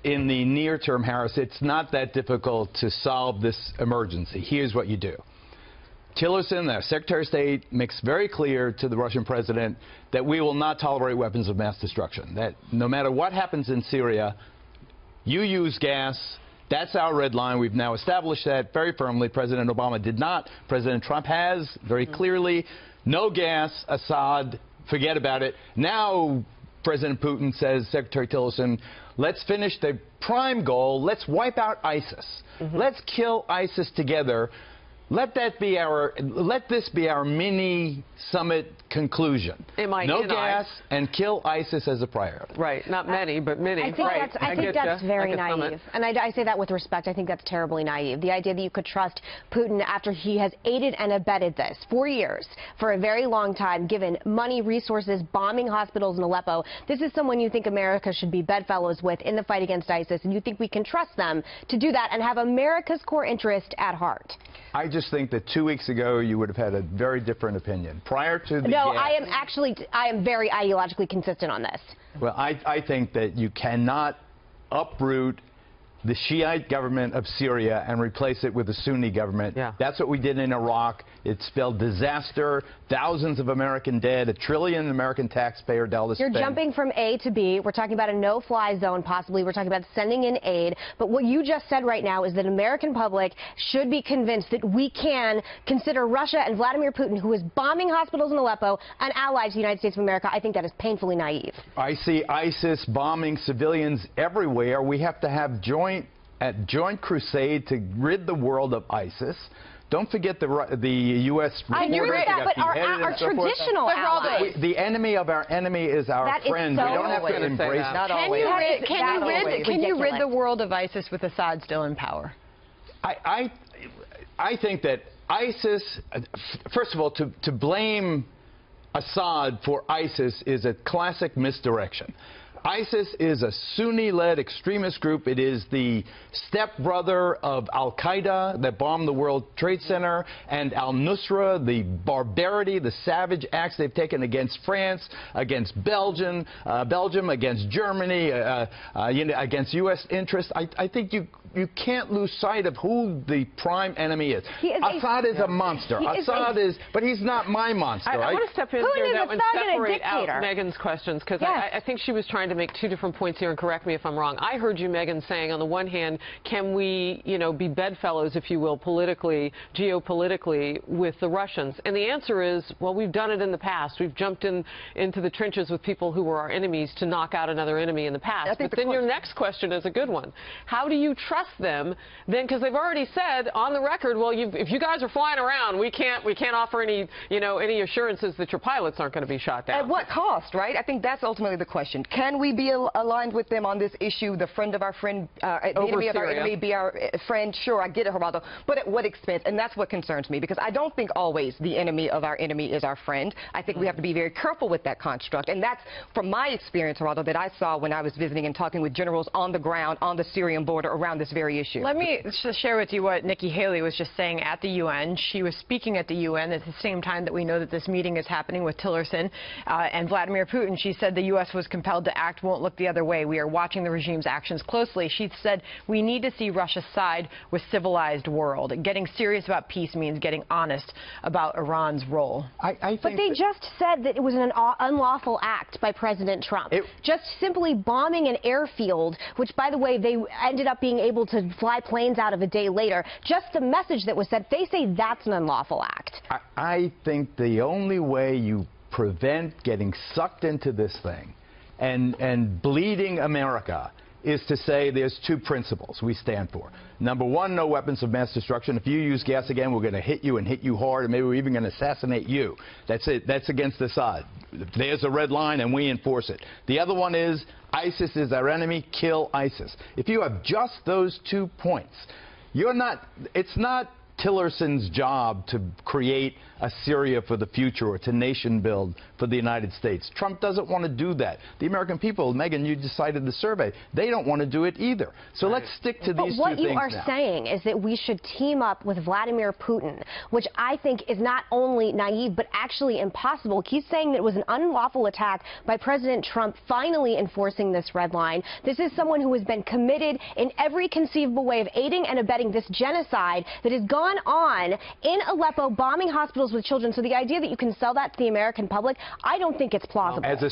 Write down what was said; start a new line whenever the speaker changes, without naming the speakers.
in the near term, Harris, it's not that difficult to solve this emergency. Here's what you do. Tillerson, the Secretary of State, makes very clear to the Russian president that we will not tolerate weapons of mass destruction, that no matter what happens in Syria, you use gas. That's our red line. We've now established that very firmly. President Obama did not. President Trump has very clearly. No gas, Assad, forget about it. Now President Putin says, Secretary Tillerson, let's finish the prime goal. Let's wipe out ISIS. Let's kill ISIS together. Let this be our mini summit conclusion. No gas and kill ISIS as a priority.
Right, not many, but many.
I think that's very naive. And I say that with respect. I think that's terribly naive. The idea that you could trust Putin after he has aided and abetted this for years, for a very long time, given money, resources, bombing hospitals in Aleppo. This is someone you think America should be bedfellows with in the fight against ISIS, and you think we can trust them to do that and have America's core interest at heart.
I just think that 2 weeks ago you would have had a very different opinion. Prior to the
No, I am very ideologically consistent on this.
Well, I think that you cannot uproot the Shiite government of Syria and replace it with a Sunni government.
Yeah.
That's what we did in Iraq. It spelled disaster, thousands of American dead, $1 trillion American taxpayer dollars spent.
You're jumping from A to B. We're talking about a no-fly zone, possibly. We're talking about sending in aid. But what you just said right now is that American public should be convinced that we can consider Russia and Vladimir Putin, who is bombing hospitals in Aleppo, an ally to the United States of America. I think that is painfully naive.
I see ISIS bombing civilians everywhere. We have to have joint crusade to rid the world of ISIS. Don't forget the U.S.
I agree with that, but our traditional allies.
The enemy of our enemy is our friend. We don't have to embrace that.
Can you rid the world of ISIS with Assad still in power?
I think that ISIS, first of all, to blame Assad for ISIS is a classic misdirection. ISIS is a Sunni-led extremist group. It is the stepbrother of al-Qaeda that bombed the World Trade Center, and al-Nusra, the barbarity, the savage acts they've taken against France, against Belgium, against Germany, against U.S. interests. I think you can't lose sight of who the prime enemy is. Assad is a monster. Assad is, but he's not my monster.
I want to step in here now and separate out Meghan's questions, because I think she was trying to make two different points here, and correct me if I'm wrong. I heard you, Meghan, saying on the one hand, can we, be bedfellows, if you will, politically, geopolitically, with the Russians? And the answer is, well, we've done it in the past. We've jumped into the trenches with people who were our enemies to knock out another enemy in the past. But then your next question is a good one. How do you trust them then? Because they've already said on the record, well, if you guys are flying around, we can't offer any, any assurances that your pilots aren't going to be shot down.
At what cost, right? I think that's ultimately the question. Can we be aligned with them on this issue? The friend of our friend, the enemy of our enemy be our friend? Sure, I get it, Geraldo. But at what expense? And that's what concerns me, because I don't think always the enemy of our enemy is our friend. I think we have to be very careful with that construct. And that's, from my experience, Geraldo, that I saw when I was visiting and talking with generals on the ground, on the Syrian border, around this very issue.
Let me just share with you what Nikki Haley was just saying at the UN. She was speaking at the UN at the same time that we know that this meeting is happening with Tillerson and Vladimir Putin. She said the U.S. was compelled to act, won't look the other way. We are watching the regime's actions closely. She said we need to see Russia's side with civilized world. Getting serious about peace means getting honest about Iran's role.
But they just said that it was an unlawful act by President Trump. Just simply bombing an airfield, which, by the way, they ended up being able to fly planes out of a day later. Just the message that was sent, they say that's an unlawful act.
I think the only way you prevent getting sucked into this thing and bleeding America is to say there's two principles we stand for. Number one, no weapons of mass destruction. If you use gas again, we're going to hit you and hit you hard, and maybe we're even going to assassinate you. That's it. That's against Assad. There's a red line, and we enforce it. The other one is ISIS is our enemy. Kill ISIS. If you have just those 2 points, it's not Tillerson's job to create a Syria for the future or to nation build for the United States. Trump doesn't want to do that. The American people, Meghan, you decided the survey, they don't want to do it either. So let's stick to these two things now.
But what you are saying is that we should team up with Vladimir Putin, which I think is not only naive but actually impossible. He's saying that it was an unlawful attack by President Trump finally enforcing this red line. This is someone who has been committed in every conceivable way of aiding and abetting this genocide that has gone on in Aleppo, bombing hospitals with children. So the idea that you can sell that to the American public, I don't think it's plausible.
As a